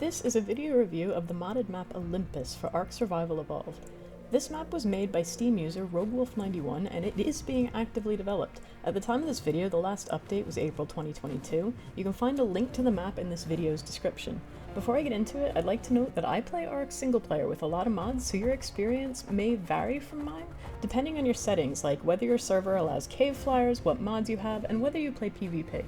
This is a video review of the modded map Olympus for Ark Survival Evolved. This map was made by Steam user RogueWolf91 and it is being actively developed. At the time of this video, the last update was April 2022. You can find a link to the map in this video's description. Before I get into it, I'd like to note that I play Ark single player with a lot of mods, so your experience may vary from mine, depending on your settings, like whether your server allows cave flyers, what mods you have, and whether you play PvP.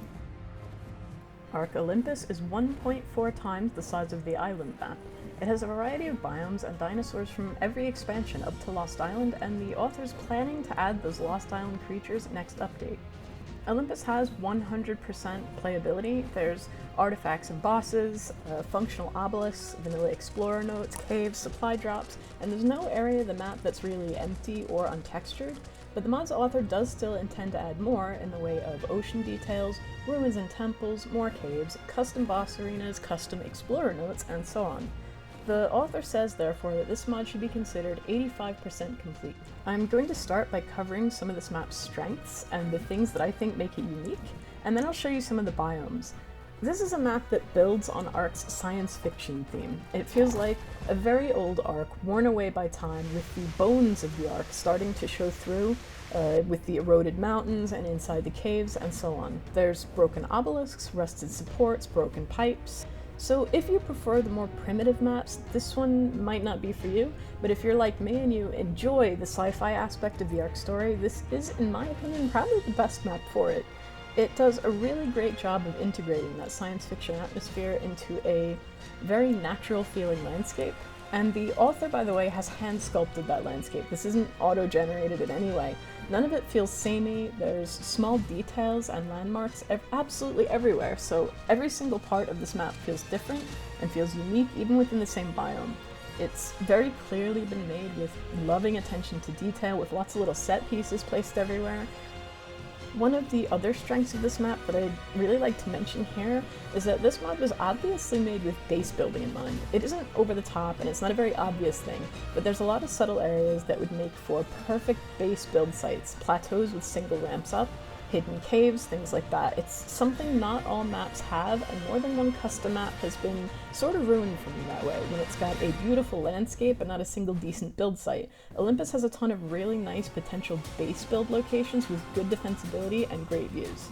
Ark Olympus is 1.4 times the size of the island map. It has a variety of biomes and dinosaurs from every expansion up to Lost Island, and the author's planning to add those Lost Island creatures next update. Olympus has 100% playability. There's artifacts and bosses, functional obelisks, vanilla explorer notes, caves, supply drops, and there's no area of the map that's really empty or untextured, but the mod's author does still intend to add more in the way of ocean details, ruins and temples, more caves, custom boss arenas, custom explorer notes, and so on. The author says, therefore, that this mod should be considered 85% complete. I'm going to start by covering some of this map's strengths and the things that I think make it unique, and then I'll show you some of the biomes. This is a map that builds on Ark's science fiction theme. It feels like a very old Ark, worn away by time, with the bones of the Ark starting to show through, with the eroded mountains and inside the caves and so on. There's broken obelisks, rusted supports, broken pipes. So if you prefer the more primitive maps, this one might not be for you, but if you're like me and you enjoy the sci-fi aspect of the Ark story, this is, in my opinion, probably the best map for it. It does a really great job of integrating that science fiction atmosphere into a very natural feeling landscape. And the author, by the way, has hand sculpted that landscape. This isn't auto-generated in any way. None of it feels samey. There's small details and landmarks absolutely everywhere, so every single part of this map feels different and feels unique even within the same biome. It's very clearly been made with loving attention to detail, with lots of little set pieces placed everywhere. One of the other strengths of this map that I'd really like to mention here is that this mod was obviously made with base building in mind. It isn't over the top and it's not a very obvious thing, but there's a lot of subtle areas that would make for perfect base build sites, plateaus with single ramps up, hidden caves, things like that. It's something not all maps have, and more than one custom map has been sort of ruined for me that way, when it's got a beautiful landscape but not a single decent build site. Olympus has a ton of really nice potential base build locations with good defensibility and great views.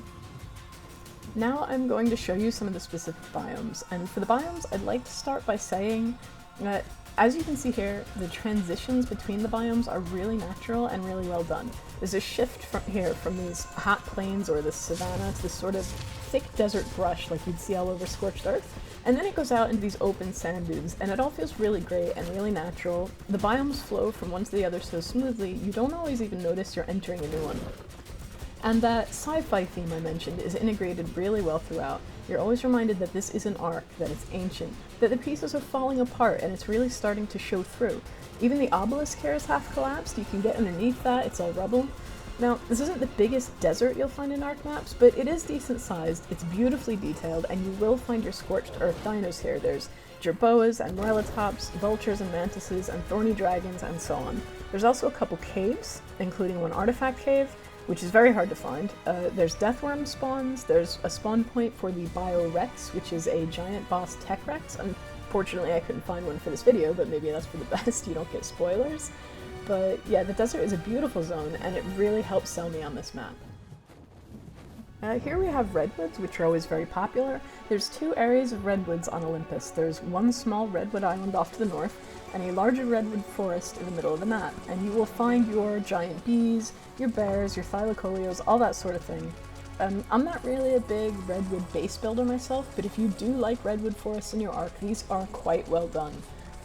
Now I'm going to show you some of the specific biomes, and for the biomes I'd like to start by saying that, as you can see here, the transitions between the biomes are really natural and really well done. There's a shift from these hot plains or this savanna to this sort of thick desert brush like you'd see all over Scorched Earth, and then it goes out into these open sand dunes, and it all feels really great and really natural. The biomes flow from one to the other so smoothly, you don't always even notice you're entering a new one. And that sci-fi theme I mentioned is integrated really well throughout. You're always reminded that this is an Ark, that it's ancient, that the pieces are falling apart and it's really starting to show through. Even the obelisk here is half collapsed, you can get underneath that, it's all rubble. Now, this isn't the biggest desert you'll find in Ark maps, but it is decent sized, it's beautifully detailed, and you will find your Scorched Earth dinos here. There's jerboas and morelatops, vultures and mantises, and thorny dragons, and so on. There's also a couple caves, including one artifact cave, which is very hard to find. There's deathworm spawns, there's a spawn point for the Biorex, which is a giant boss Tek Rex. Unfortunately, I couldn't find one for this video, but maybe that's for the best, you don't get spoilers. But yeah, the desert is a beautiful zone, and it really helps sell me on this map. Here we have redwoods, which are always very popular. There's two areas of redwoods on Olympus. There's one small redwood island off to the north, and a larger redwood forest in the middle of the map, and you will find your giant bees, your bears, your thylacoleos, all that sort of thing. I'm not really a big redwood base builder myself, but if you do like redwood forests in your Ark, these are quite well done.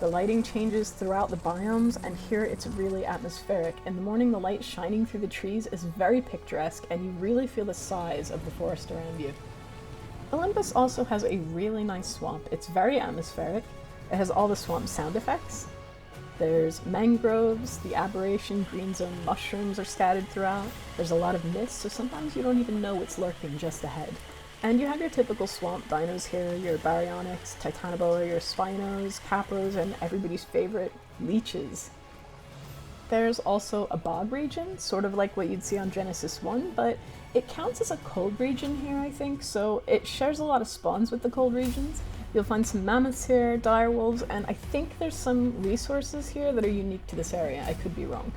The lighting changes throughout the biomes, and here it's really atmospheric. In the morning, the light shining through the trees is very picturesque, and you really feel the size of the forest around you. Olympus also has a really nice swamp. It's very atmospheric. It has all the swamp sound effects. There's mangroves, the Aberration green zone mushrooms are scattered throughout. There's a lot of mist, so sometimes you don't even know what's lurking just ahead. And you have your typical swamp dinos here, your baryonyx, titanoboa, your spinos, capros, and everybody's favorite, leeches. There's also a bog region, sort of like what you'd see on Genesis 1, but it counts as a cold region here, I think, so it shares a lot of spawns with the cold regions. You'll find some mammoths here, direwolves, and I think there's some resources here that are unique to this area. I could be wrong.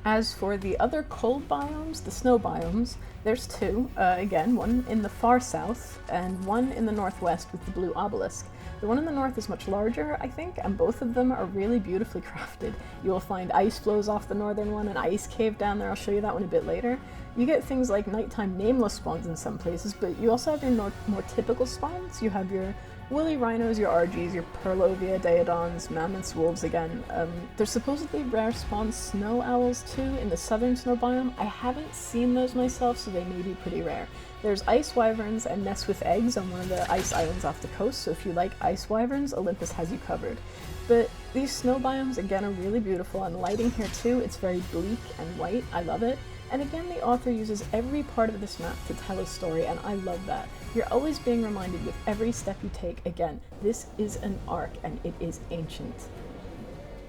As for the other cold biomes, the snow biomes, there's two. Again, one in the far south and one in the northwest with the blue obelisk. The one in the north is much larger, I think, and both of them are really beautifully crafted. You will find ice flows off the northern one, an ice cave down there. I'll show you that one a bit later. You get things like nighttime nameless spawns in some places, but you also have your more typical spawns. You have your woolly rhinos, your RGs, your Purlovia, Daedons, mammoths, wolves again. There's supposedly rare spawn snow owls too in the southern snow biome. I haven't seen those myself, so they may be pretty rare. There's ice wyverns and nests with eggs on one of the ice islands off the coast, so if you like ice wyverns, Olympus has you covered. But these snow biomes again are really beautiful, and lighting here too, it's very bleak and white. I love it. And again, the author uses every part of this map to tell a story, and I love that. You're always being reminded with every step you take, again, this is an ark and it is ancient.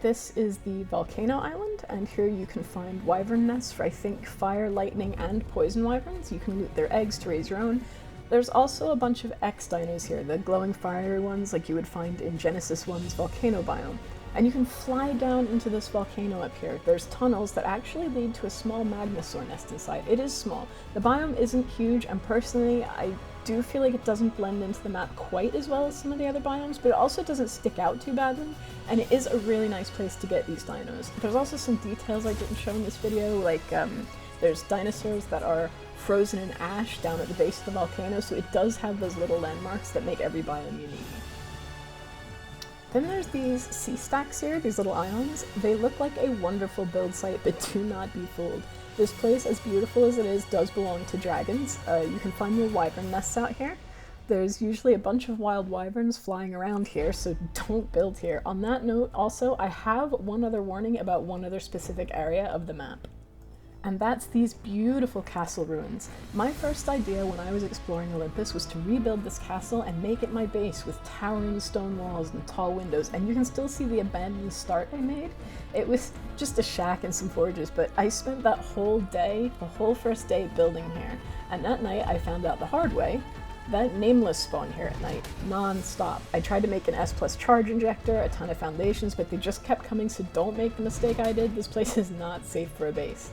This is the Volcano Island, and here you can find wyvern nests for I think fire, lightning, and poison wyverns. You can loot their eggs to raise your own. There's also a bunch of X-dinos here, the glowing fiery ones like you would find in Genesis 1's Volcano biome. And you can fly down into this volcano up here. There's tunnels that actually lead to a small magnosaur nest inside. It is small. The biome isn't huge, and personally, I do feel like it doesn't blend into the map quite as well as some of the other biomes, but it also doesn't stick out too badly, and it is a really nice place to get these dinos. There's also some details I didn't show in this video, like there's dinosaurs that are frozen in ash down at the base of the volcano, so it does have those little landmarks that make every biome unique. Then there's these sea stacks here, these little islands. They look like a wonderful build site, but do not be fooled. This place, as beautiful as it is, does belong to dragons. You can find your wyvern nests out here. There's usually a bunch of wild wyverns flying around here, so don't build here. On that note, also, I have one other warning about one other specific area of the map. And that's these beautiful castle ruins. My first idea when I was exploring Olympus was to rebuild this castle and make it my base with towering stone walls and tall windows, and you can still see the abandoned start I made. It was just a shack and some forges, but I spent that whole day, the whole first day, building here. And that night I found out the hard way that nameless spawned here at night, non-stop. I tried to make an S+ charge injector, a ton of foundations, but they just kept coming, so don't make the mistake I did. This place is not safe for a base.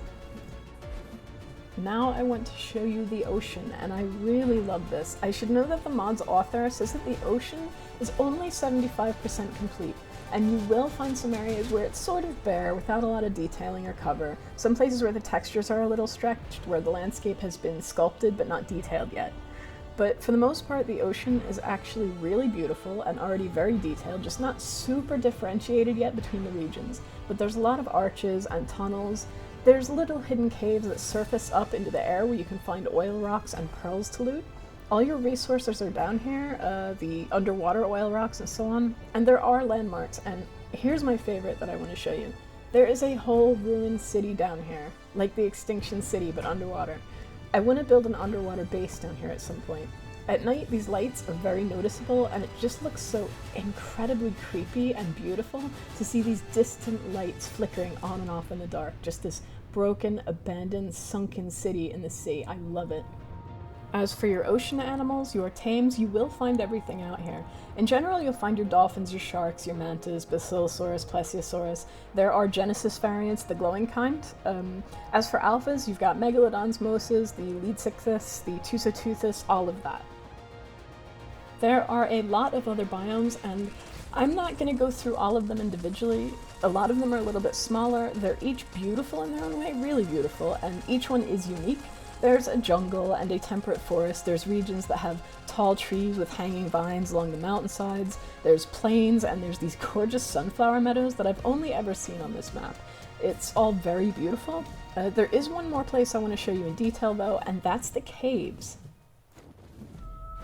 Now I want to show you the ocean, and I really love this. I should know that the mod's author says that the ocean is only 75% complete, and you will find some areas where it's sort of bare without a lot of detailing or cover, some places where the textures are a little stretched, where the landscape has been sculpted but not detailed yet. But for the most part, the ocean is actually really beautiful and already very detailed, just not super differentiated yet between the regions. But there's a lot of arches and tunnels. There's little hidden caves that surface up into the air where you can find oil rocks and pearls to loot. All your resources are down here, the underwater oil rocks and so on, and there are landmarks, and here's my favorite that I want to show you. There is a whole ruined city down here, like the Extinction city but underwater. I want to build an underwater base down here at some point. At night, these lights are very noticeable, and it just looks so incredibly creepy and beautiful to see these distant lights flickering on and off in the dark. Just this broken, abandoned, sunken city in the sea. I love it. As for your ocean animals, your tames, you will find everything out here. In general, you'll find your dolphins, your sharks, your mantas, Basilosaurus, Plesiosaurus. There are Genesis variants, the glowing kind. As for alphas, you've got Megalodons, Moses, the Leadsichthys, the Tusoteuthis, all of that. There are a lot of other biomes, and I'm not going to go through all of them individually. A lot of them are a little bit smaller. They're each beautiful in their own way, really beautiful, and each one is unique. There's a jungle and a temperate forest. There's regions that have tall trees with hanging vines along the mountainsides. There's plains, and there's these gorgeous sunflower meadows that I've only ever seen on this map. It's all very beautiful. There is one more place I want to show you in detail though, and that's the caves.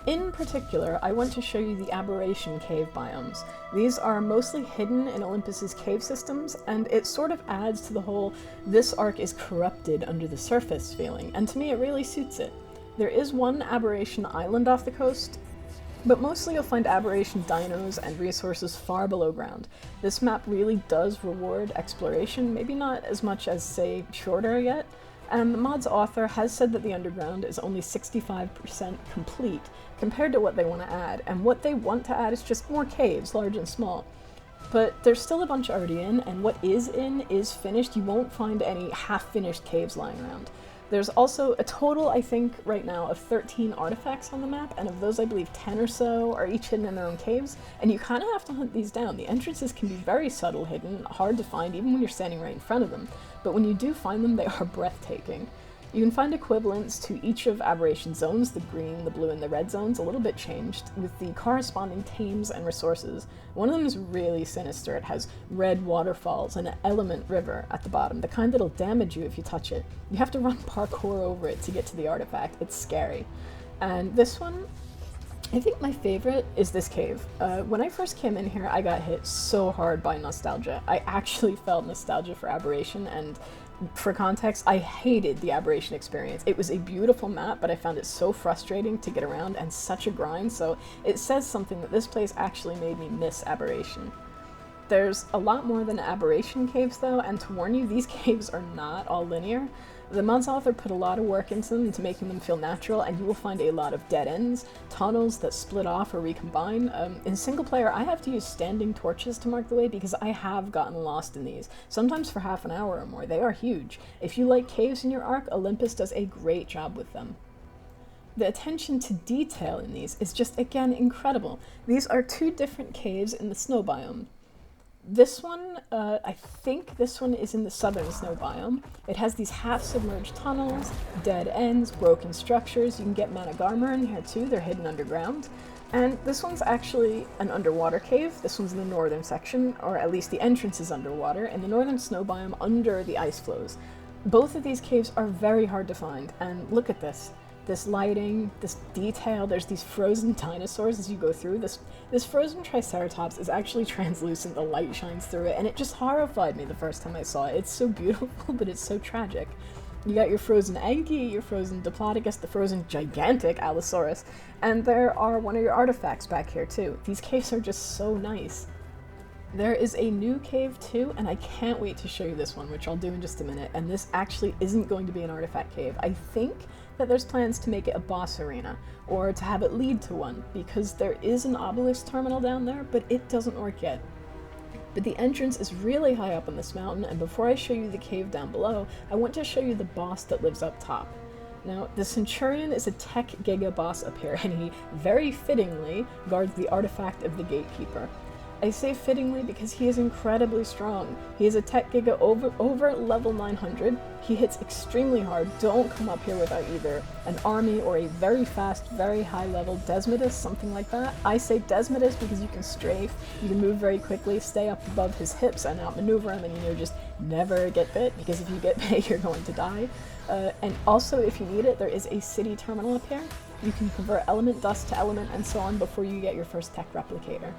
In particular, I want to show you the Aberration cave biomes. These are mostly hidden in Olympus's cave systems, and it sort of adds to the whole "this ark is corrupted under the surface" feeling, and to me it really suits it. There is one Aberration island off the coast. But mostly you'll find Aberration dinos and resources far below ground. This map really does reward exploration, maybe not as much as, say, Shorter yet, and the mod's author has said that the underground is only 65% complete compared to what they want to add, and what they want to add is just more caves, large and small. But there's still a bunch already in, and what is in is finished. You won't find any half-finished caves lying around. There's also a total, I think, right now, of 13 artifacts on the map, and of those I believe 10 or so are each hidden in their own caves, and you kind of have to hunt these down. The entrances can be very subtle hidden, hard to find even when you're standing right in front of them, but when you do find them, they are breathtaking. You can find equivalents to each of Aberration zones, the green, the blue, and the red zones, a little bit changed, with the corresponding tames and resources. One of them is really sinister. It has red waterfalls and an element river at the bottom, the kind that'll damage you if you touch it. You have to run parkour over it to get to the artifact. It's scary. And this one, I think my favorite is this cave. When I first came in here, I got hit so hard by nostalgia. I actually felt nostalgia for Aberration, and for context, I hated the Aberration experience. It was a beautiful map, but I found it so frustrating to get around and such a grind, so it says something that this place actually made me miss Aberration. There's a lot more than Aberration caves though, and to warn you, these caves are not all linear. The mod's author put a lot of work into them, into making them feel natural, and you will find a lot of dead ends, tunnels that split off or recombine. In single player, I have to use standing torches to mark the way because I have gotten lost in these, sometimes for half an hour or more. They are huge. If you like caves in your arc, Olympus does a great job with them. The attention to detail in these is just, again, incredible. These are two different caves in the snow biome. This one, I think this one is in the southern snow biome. It has these half-submerged tunnels, dead ends, broken structures. You can get Managarmr in here too, they're hidden underground. And this one's actually an underwater cave. This one's in the northern section, or at least the entrance is underwater, in the northern snow biome under the ice flows. Both of these caves are very hard to find, and look at this. This lighting, this detail, there's these frozen dinosaurs as you go through. This frozen Triceratops is actually translucent, the light shines through it, and it just horrified me the first time I saw it. It's so beautiful, but it's so tragic. You got your frozen Anki, your frozen Diplodocus, the frozen gigantic Allosaurus, and there are one of your artifacts back here too. These caves are just so nice. There is a new cave too, and I can't wait to show you this one, which I'll do in just a minute, and this actually isn't going to be an artifact cave. I think that there's plans to make it a boss arena, or to have it lead to one, because there is an obelisk terminal down there, but it doesn't work yet. But the entrance is really high up on this mountain, and before I show you the cave down below, I want to show you the boss that lives up top. Now, the Centurion is a Tek Giga boss up here, and he very fittingly guards the artifact of the Gatekeeper. I say fittingly because he is incredibly strong. He is a Tek Giga over level 900. He hits extremely hard. Don't come up here without either an army or a very fast, very high level Desmodus, something like that. I say Desmodus because you can strafe, you can move very quickly, stay up above his hips and outmaneuver him, and just never get bit, because if you get bit, you're going to die. And also, if you need it, there is a city terminal up here. You can convert element dust to element and so on before you get your first tech replicator.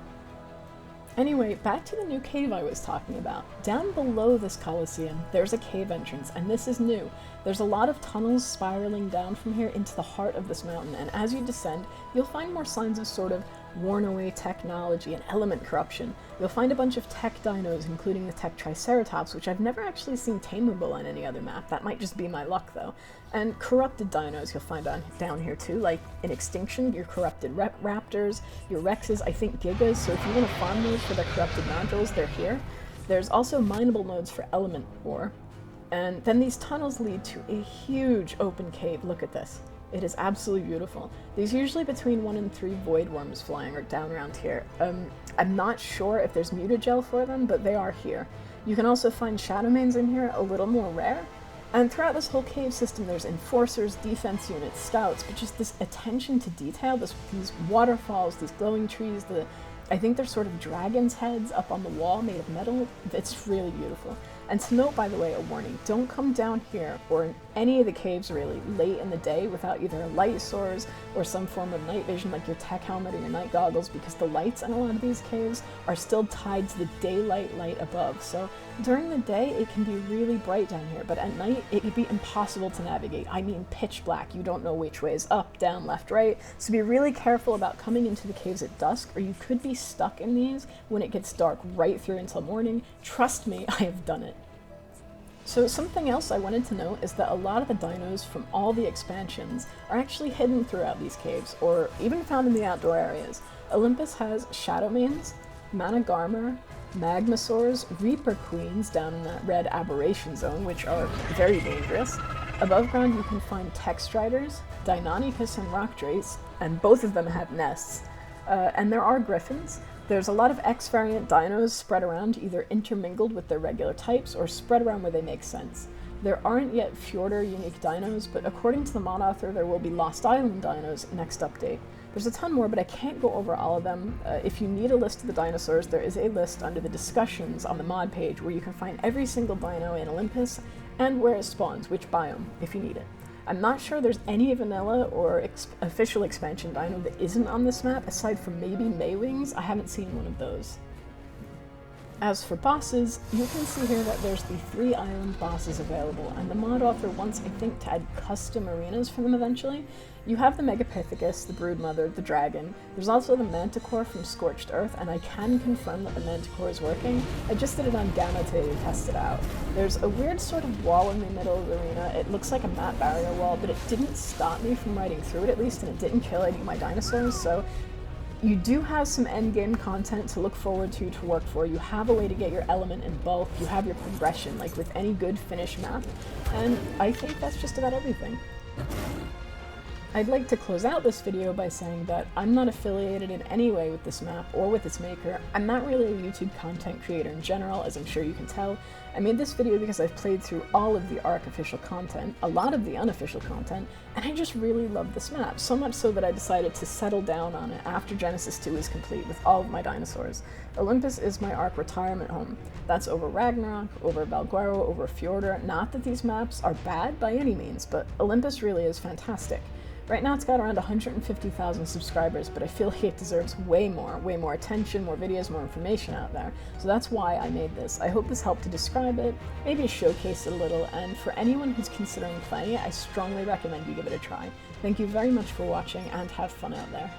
Anyway, back to the new cave I was talking about. Down below this Colosseum, there's a cave entrance, and this is new. There's a lot of tunnels spiraling down from here into the heart of this mountain, and as you descend, you'll find more signs of sort of worn-away technology and element corruption. You'll find a bunch of Tek dinos, including the Tek Triceratops, which I've never actually seen tameable on any other map. That might just be my luck, though. And corrupted dinos you'll find down here too, like in Extinction, your corrupted raptors, your rexes, I think gigas, so if you want to farm those for the corrupted nodules, they're here. There's also mineable nodes for element ore. And then these tunnels lead to a huge open cave. Look at this. It is absolutely beautiful. There's usually between 1 and 3 void worms flying down around here. I'm not sure if there's mutagel for them, but they are here. You can also find shadowmanes in here, a little more rare. And throughout this whole cave system, there's enforcers, defense units, scouts, but just this attention to detail, these waterfalls, these glowing trees, I think they're sort of dragon's heads up on the wall made of metal. It's really beautiful. And to note, by the way, a warning, don't come down here or in any of the caves really late in the day without either a light source or some form of night vision like your tech helmet or your night goggles, because the lights in a lot of these caves are still tied to the daylight light above. So during the day it can be really bright down here, but at night it can be impossible to navigate. I mean pitch black. You don't know which way is up, down, left, right. So be really careful about coming into the caves at dusk, or you could be stuck in these when it gets dark right through until morning. Trust me, I have done it. So something else I wanted to note is that a lot of the dinos from all the expansions are actually hidden throughout these caves, or even found in the outdoor areas. Olympus has Shadowmanes, Managarmr, Magmasaurs, Reaper Queens down in that red Aberration zone, which are very dangerous. Above ground you can find Tek Striders, Deinonychus and Rockdrace, and both of them have nests. And there are griffins. There's a lot of X-variant dinos spread around, either intermingled with their regular types or spread around where they make sense. There aren't yet Fjordur unique dinos, but according to the mod author there will be Lost Island dinos next update. There's a ton more, but I can't go over all of them. If you need a list of the dinosaurs, there is a list under the discussions on the mod page where you can find every single dino in Olympus and where it spawns, which biome, if you need it. I'm not sure there's any vanilla or official expansion dino that isn't on this map, aside from maybe Maewings. I haven't seen one of those. As for bosses, you can see here that there's the 3 island bosses available, and the mod author wants, I think, to add custom arenas for them eventually. You have the Megapithecus, the Broodmother, the Dragon. There's also the Manticore from Scorched Earth, and I can confirm that the Manticore is working. I just did it on Gamma today to test it out. There's a weird sort of wall in the middle of the arena. It looks like a map barrier wall, but it didn't stop me from riding through it at least, and it didn't kill any of my dinosaurs, so you do have some endgame content to look forward to work for. You have a way to get your element in bulk. You have your progression, like with any good finished map, and I think that's just about everything. I'd like to close out this video by saying that I'm not affiliated in any way with this map or with its maker. I'm not really a YouTube content creator in general, as I'm sure you can tell. I made this video because I've played through all of the ARK official content, a lot of the unofficial content, and I just really love this map, so much so that I decided to settle down on it after Genesis 2 is complete with all of my dinosaurs. Olympus is my ARK retirement home. That's over Ragnarok, over Valguero, over Fjordur. Not that these maps are bad by any means, but Olympus really is fantastic. Right now it's got around 150,000 subscribers, but I feel like it deserves way more attention, more videos, more information out there. So that's why I made this. I hope this helped to describe it, maybe showcase it a little, and for anyone who's considering playing it, I strongly recommend you give it a try. Thank you very much for watching, and have fun out there.